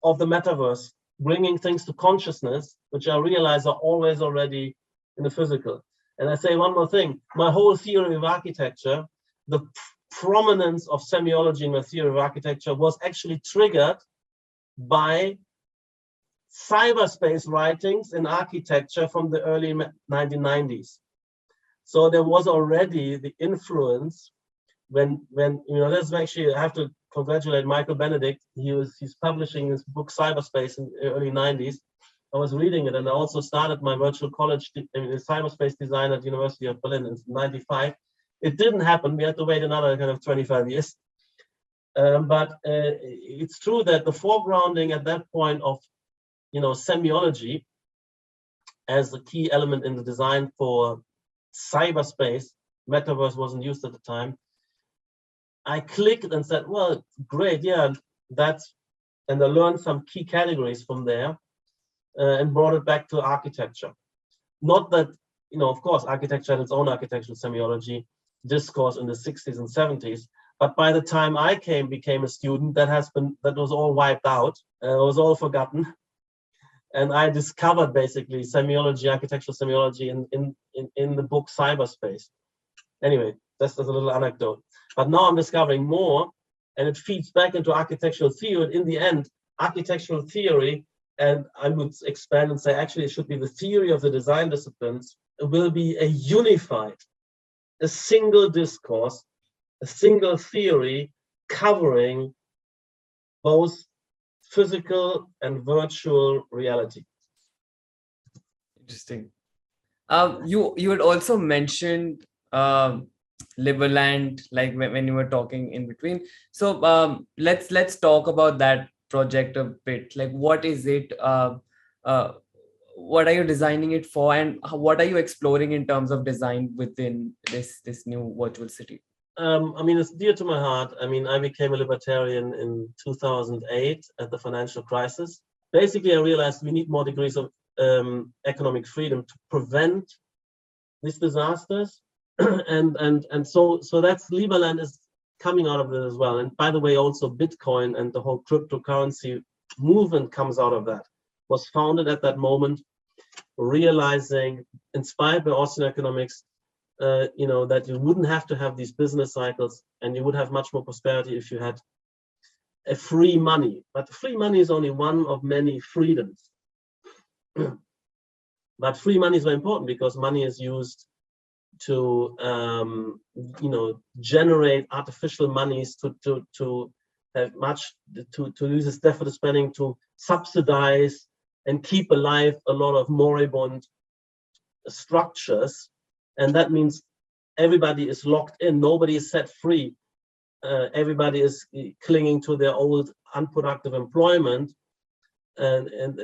[SPEAKER 1] of the metaverse, bringing things to consciousness, which I realize are always already in the physical. And I say one more thing, my whole theory of architecture, the prominence of semiology in my theory of architecture was actually triggered by cyberspace writings in architecture from the early 1990s. So there was already the influence when that's actually, I have to congratulate Michael Benedict. He's publishing his book Cyberspace in the early 90s. I was reading it, and I also started my virtual college in cyberspace design at the University of Berlin in 95. It didn't happen. We had to wait another kind of 25 years. But it's true that the foregrounding at that point of, semiology as the key element in the design for cyberspace, metaverse wasn't used at the time. I clicked and said, well, great, yeah, and I learned some key categories from there. And brought it back to architecture. Not that, of course, architecture had its own architectural semiology discourse in the 60s and 70s, but by the time I became a student, that was all wiped out, it was all forgotten. And I discovered basically semiology, architectural semiology in the book Cyberspace. Anyway, that's a little anecdote. But now I'm discovering more, and it feeds back into architectural theory. And in the end, architectural theory, and I would expand and say, actually, it should be the theory of the design disciplines. It will be a unified, a single discourse, a single theory covering both physical and virtual reality.
[SPEAKER 2] Interesting. You had also mentioned Liberland, like when you were talking in between. So let's talk about that project a bit. Like, what is it? What are you designing it for, and what are you exploring in terms of design within this new virtual city?
[SPEAKER 1] It's dear to my heart. I became a libertarian in 2008 at the financial crisis. Basically, I realized we need more degrees of economic freedom to prevent these disasters, and so that's Liberland is coming out of it as well. And by the way, also Bitcoin and the whole cryptocurrency movement comes out of that. Was founded at that moment, realizing, inspired by Austrian economics, that you wouldn't have to have these business cycles, and you would have much more prosperity if you had a free money. But free money is only one of many freedoms. But free money is very important because money is used to generate artificial monies to have to use this deficit spending to subsidize and keep alive a lot of moribund structures. And that means everybody is locked in, nobody is set free. Everybody is clinging to their old unproductive employment, and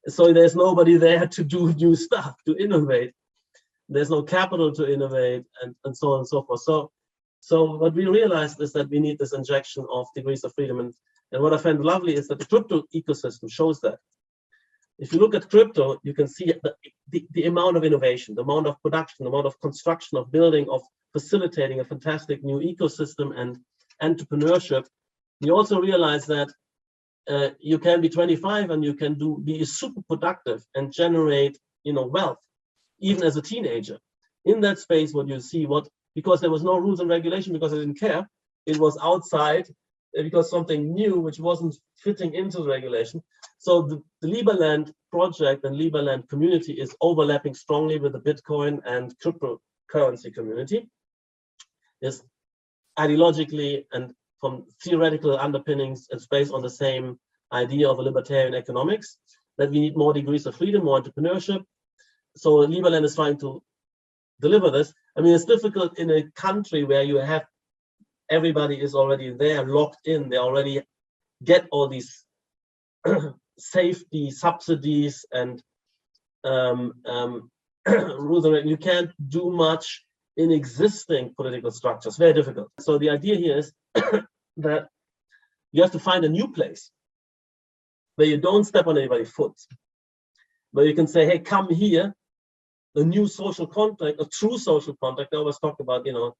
[SPEAKER 1] so there's nobody there to do new stuff, to innovate. There's no capital to innovate, and so on and so forth. So what we realized is that we need this injection of degrees of freedom. And what I find lovely is that the crypto ecosystem shows that. If you look at crypto, you can see the amount of innovation, the amount of production, the amount of construction, of building, of facilitating a fantastic new ecosystem and entrepreneurship. We also realize that you can be 25 and you can be super productive and generate, wealth, even as a teenager. In that space, what you see, because there was no rules and regulation, because I didn't care, it was outside, because something new which wasn't fitting into the regulation. So the Liberland project and Liberland community is overlapping strongly with the Bitcoin and cryptocurrency community. Is ideologically and from theoretical underpinnings, it's based on the same idea of a libertarian economics, that we need more degrees of freedom, more entrepreneurship. So Liberland is trying to deliver this. I mean, it's difficult in a country where you have everybody is already there, locked in. They already get all these safety subsidies and rules, and you can't do much in existing political structures. Very difficult. So the idea here is that you have to find a new place where you don't step on anybody's foot, where you can say, hey, come here, a new social contract, a true social contract. I always talk about, the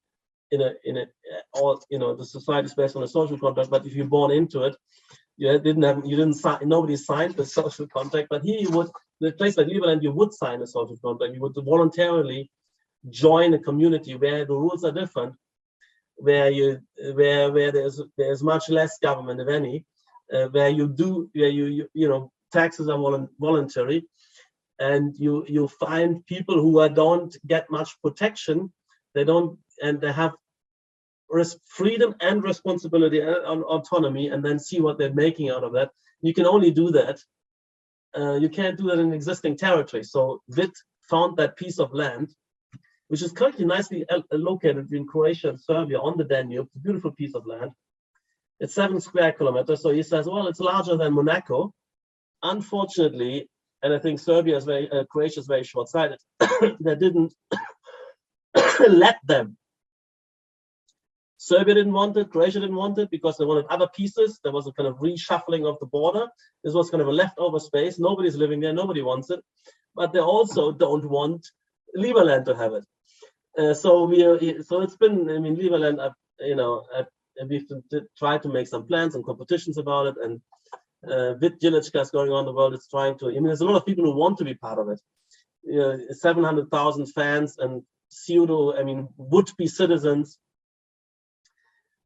[SPEAKER 1] society is based on a social contract, but if you're born into it, nobody signed the social contract. But here you would, in a place like Liberland, you would sign a social contract. You would voluntarily join a community where the rules are different, where there's much less government, if any, where taxes are voluntary, and you find people who don't get much protection. They have freedom and responsibility and autonomy, and then see what they're making out of that. You can only do that. You can't do that in existing territory. So VIT found that piece of land, which is currently nicely located in Croatia and Serbia on the Danube. It's a beautiful piece of land. It's 7 square kilometers. So he says, well, it's larger than Monaco. Unfortunately, and I think Croatia is very short-sighted, they didn't let them. Serbia didn't want it, Croatia didn't want it, because they wanted other pieces. There was a kind of reshuffling of the border. This was kind of a leftover space. Nobody's living there, nobody wants it. But they also don't want Liberland to have it. So it's been, I mean, Liberland, we've tried to make some plans and competitions about it, and Vit Jilichka is going on the world. It's trying to, there's a lot of people who want to be part of it. 700,000 fans and would-be citizens,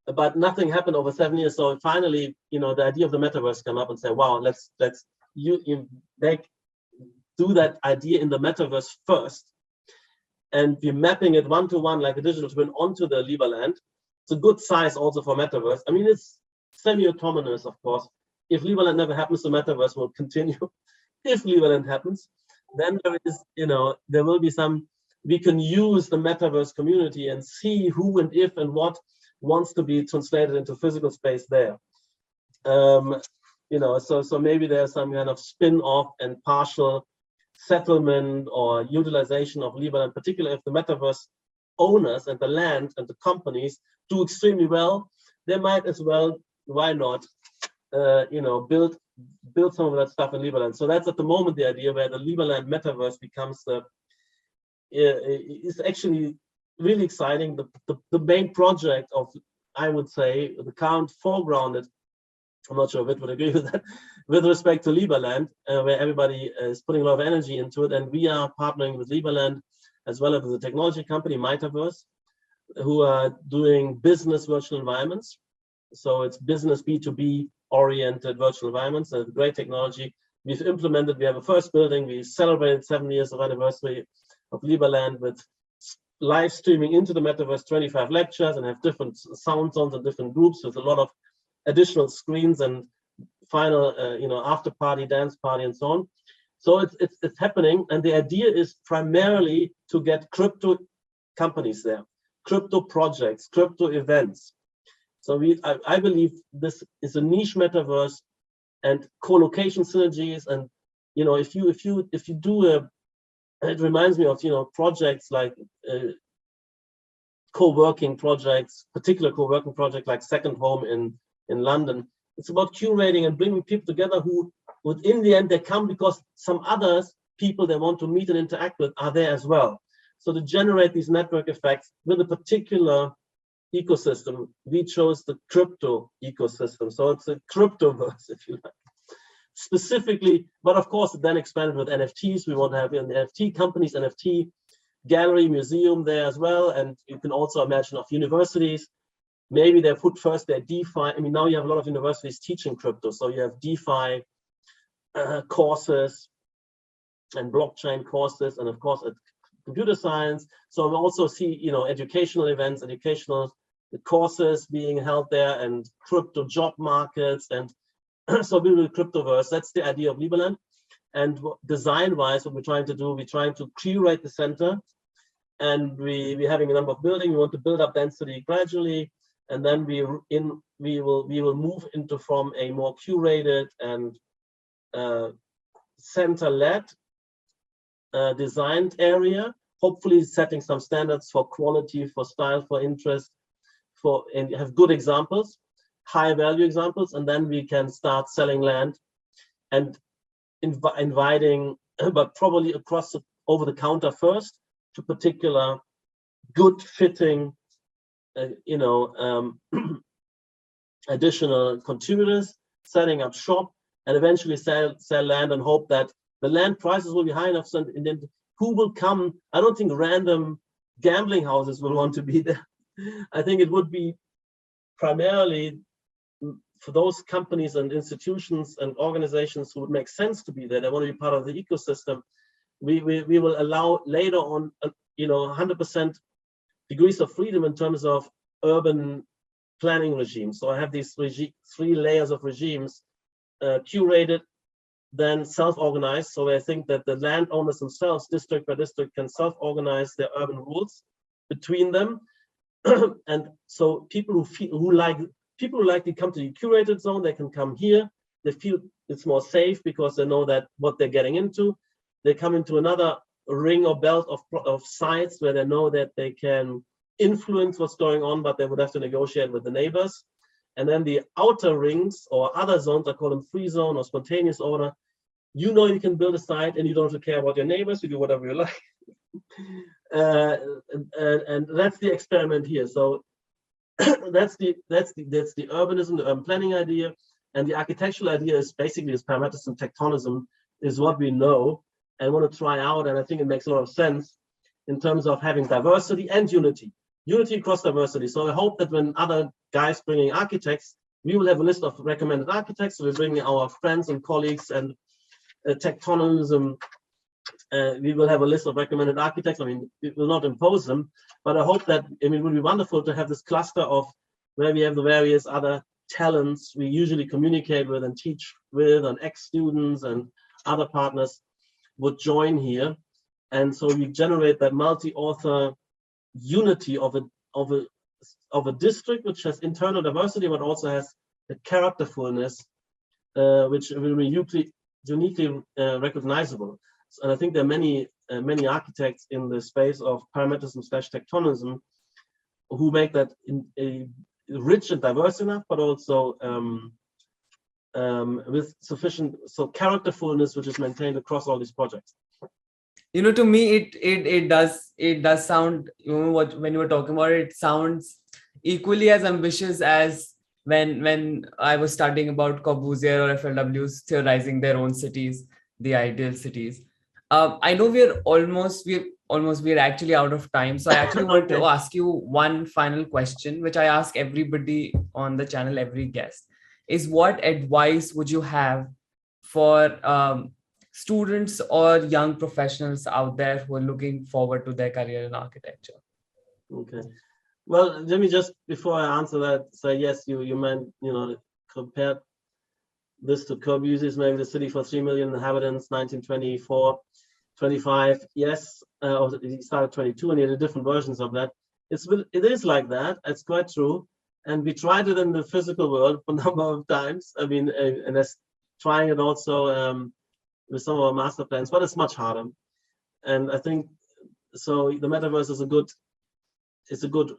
[SPEAKER 1] but nothing happened over 7 years. So finally, the idea of the metaverse came up and said, wow, let's do that idea in the metaverse first, and we're mapping it one-to-one like a digital twin onto the Liberland. It's a good size also for metaverse. I mean, it's semi-autonomous, of course. If Liberland never happens, the metaverse will continue. If Liberland happens, then there will be we can use the metaverse community and see who and if and what wants to be translated into physical space there. So maybe there's some kind of spin-off and partial settlement or utilization of Liberland, particularly if the metaverse owners and the land and the companies do extremely well. They might as well, why not, build some of that stuff in Liberland. So that's at the moment the idea, where the Liberland metaverse becomes is actually really exciting. The main project of, I would say, the current foregrounded, I'm not sure if it would agree with that, with respect to Liberland, where everybody is putting a lot of energy into it. And we are partnering with Liberland as well as with the technology company Metaverse, who are doing business virtual environments. So it's business B2B oriented virtual environments. That's great technology. We have a first building. We celebrated 7 years of anniversary of Liberland with live streaming into the metaverse, 25 lectures, and have different sound zones and different groups with a lot of additional screens and final, after party, dance party, and so on. So it's happening, and the idea is primarily to get crypto companies there, crypto projects, crypto events. So I believe this is a niche metaverse, and co-location synergies. And if you do it reminds me of projects like co-working projects, particular co-working project like Second Home in London. It's about curating and bringing people together who would, in the end, they come because some others people they want to meet and interact with are there as well. So to generate these network effects with a particular ecosystem, we chose the crypto ecosystem. So it's a cryptoverse, if you like. Specifically, but of course, it then expanded with NFTs. We want to have NFT companies, NFT gallery, museum there as well. And you can also imagine of universities, maybe they put first their DeFi. I mean, now you have a lot of universities teaching crypto. So you have DeFi courses and blockchain courses, and of course, computer science. So we also see, educational events, educational courses being held there, and crypto job markets. And so we will cryptoverse. That's the idea of Liberland. And design-wise, what we're trying to do, we're trying to curate the center, and we're having a number of buildings. We want to build up density gradually, and then we will move into from a more curated and center-led designed area. Hopefully, setting some standards for quality, for style, for interest, and have good examples, high value examples, and then we can start selling land and inviting, but probably across over the counter first, to particular good fitting, additional contributors, setting up shop, and eventually sell land, and hope that the land prices will be high enough. So, and then who will come? I don't think random gambling houses will want to be there. I think it would be primarily for those companies and institutions and organizations who would make sense to be there. They want to be part of the ecosystem. We will allow later on, 100% degrees of freedom in terms of urban planning regimes. So I have these 3 layers of regimes, curated, then self-organized. So I think that the landowners themselves, district by district, can self-organize their urban rules between them. And so people who like to come to the curated zone, they can come here. They feel it's more safe because they know that what they're getting into. They come into another ring or belt of sites where they know that they can influence what's going on, but they would have to negotiate with the neighbors. And then the outer rings or other zones, I call them free zone or spontaneous order. You can build a site and you don't have to care about your neighbors. You do whatever you like. And that's the experiment here. So that's the urbanism, the urban planning idea, and the architectural idea is basically parameterism, tectonism is what we know and want to try out. And I think it makes a lot of sense in terms of having diversity and unity across diversity. So I hope that when other guys bringing architects, we will have a list of recommended architects. So we're bringing our friends and colleagues, and tectonism. We will have a list of recommended architects. I mean, it will not impose them, but I hope that, it would be wonderful to have this cluster of where we have the various other talents we usually communicate with and teach with, and ex-students and other partners would join here. And so we generate that multi-author unity of a district which has internal diversity, but also has a characterfulness, which will be uniquely recognizable. And I think there are many architects in the space of parameterism/tectonism who make that rich and diverse enough, but also with sufficient characterfulness, which is maintained across all these projects.
[SPEAKER 3] To me, it does sound, when you were talking about it, it sounds equally as ambitious as when I was studying about Corbusier or FLWs theorizing their own cities, the ideal cities. I know we're actually out of time. So I actually want to ask you one final question, which I ask everybody on the channel, every guest, is what advice would you have for students or young professionals out there who are looking forward to their career in architecture?
[SPEAKER 1] Okay. Well, let me just, before I answer that, say, yes, you meant, compare this to Corbusier's, maybe the city for 3 million inhabitants, 1924, 25, yes, or he started 22, and he had different versions of that. It is like that. It's quite true. And we tried it in the physical world for a number of times. I mean, and that's trying it also with some of our master plans, but it's much harder. And I think so. The metaverse is a good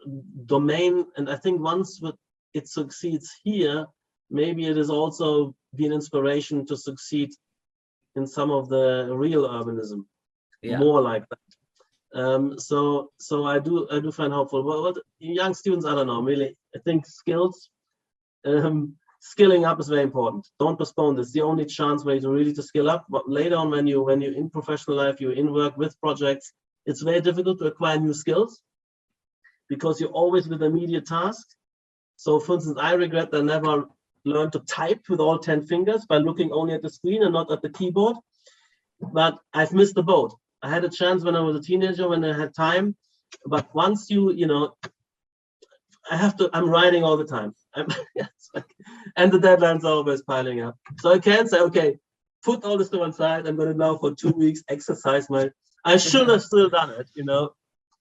[SPEAKER 1] domain, and I think once it succeeds here, maybe it is also be an inspiration to succeed in some of the real urbanism, more like that. So I do find hopeful. What young students, I don't know, really. I think skilling up is very important. Don't postpone this. The only chance way to really to skill up. But later on, when you're in professional life, you're in work with projects, it's very difficult to acquire new skills because you're always with immediate task. So, for instance, I regret that I never learned to type with all 10 fingers by looking only at the screen and not at the keyboard. But I've missed the boat. I had a chance when I was a teenager, when I had time. But once I'm writing all the time. And the deadlines are always piling up. So I can't say, okay, put all this to one side. I'm going to now for 2 weeks exercise I should have still done it,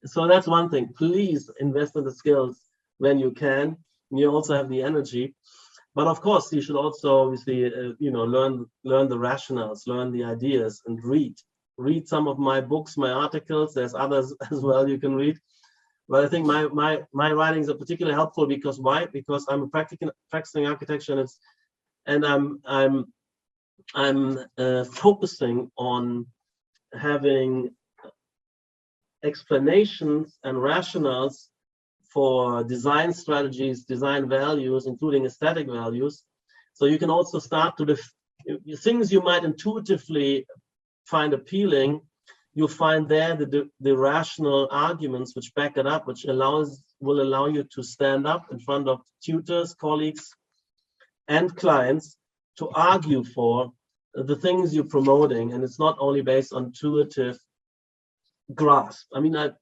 [SPEAKER 1] So that's one thing. Please invest in the skills when you can. You also have the energy. But of course, you should also obviously, learn the rationales, learn the ideas, and read some of my books, my articles. There's others as well you can read. But I think my writings are particularly helpful because why? Because I'm a practicing architecture, and I'm focusing on having explanations and rationales for design strategies, design values, including aesthetic values. So you can also start to things you might intuitively find appealing. You find there the rational arguments which back it up, which will allow you to stand up in front of tutors, colleagues, and clients to argue for the things you're promoting. And it's not only based on intuitive grasp. I mean, our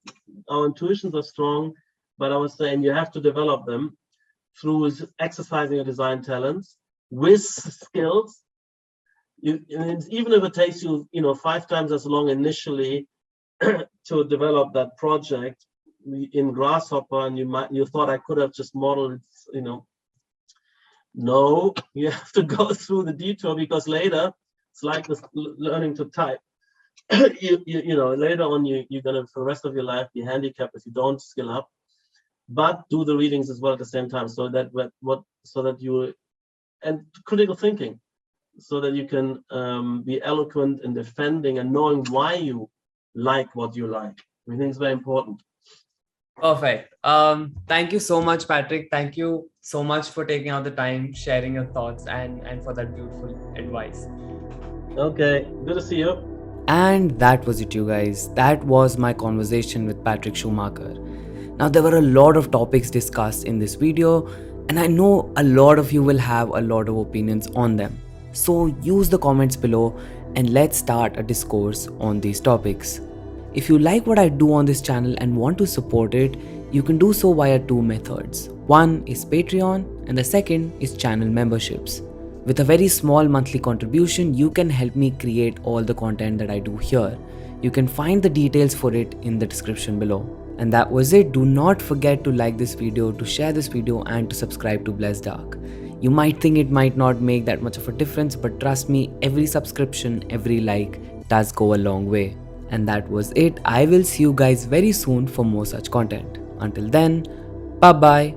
[SPEAKER 1] intuitions are strong, but I was saying you have to develop them through exercising your design talents with skills. Even if it takes you, 5 times as long initially to develop that project in Grasshopper, and you thought I could have just modeled it, no, you have to go through the detour, because later it's like this learning to type. Later on you're gonna for the rest of your life be handicapped if you don't skill up, but do the readings as well at the same time, so that you and critical thinking, so that you can be eloquent in defending and knowing why you like what you like. I think it's very important.
[SPEAKER 3] Perfect. Thank you so much, Patrik. Thank you so much for taking out the time, sharing your thoughts, and for that beautiful advice.
[SPEAKER 1] Okay, good to see you.
[SPEAKER 2] And that was it, you guys. That was my conversation with Patrik Schumacher. Now, there were a lot of topics discussed in this video, and I know a lot of you will have a lot of opinions on them. So use the comments below and let's start a discourse on these topics. If you like what I do on this channel and want to support it, you can do so via 2 methods. One is Patreon and the second is channel memberships. With a very small monthly contribution, you can help me create all the content that I do here. You can find the details for it in the description below. And that was it. Do not forget to like this video, to share this video, and to subscribe to Blessedarch. You might think it might not make that much of a difference, but trust me, every subscription, every like does go a long way. And that was it. I will see you guys very soon for more such content. Until then, bye bye.